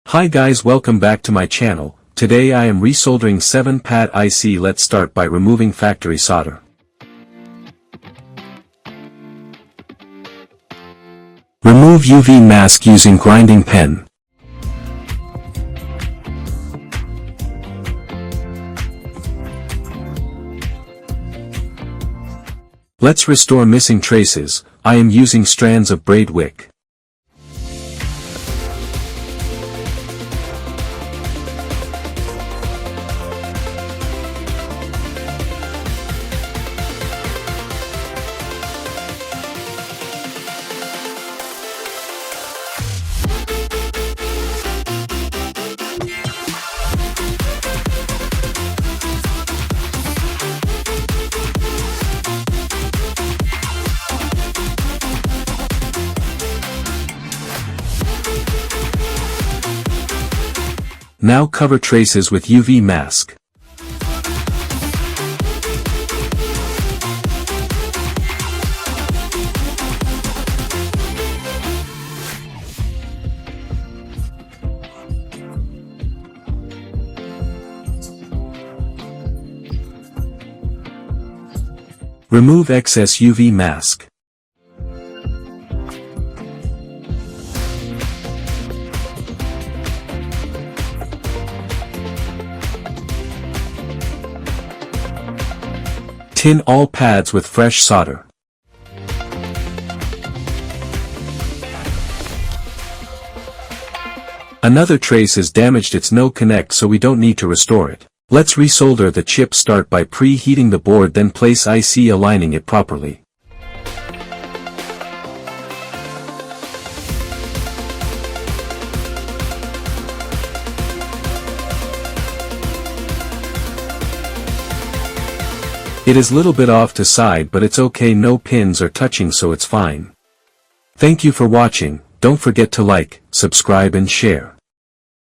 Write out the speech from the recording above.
Hi guys, welcome back to my channel. Today I am resoldering 7-pad IC. Let's start by removing factory solder. Remove UV mask using grinding pen. Let's restore missing traces. I am using strands of braid wick. Now cover traces with UV mask. Remove excess UV mask. Tin all pads with fresh solder. Another trace is damaged, it's no connect, so we don't need to restore it. Let's resolder the chip. Start by preheating the board, then place IC aligning it properly. It is little bit off to side, but it's okay, no pins are touching, so it's fine. Thank you for watching. Don't forget to like, subscribe and share.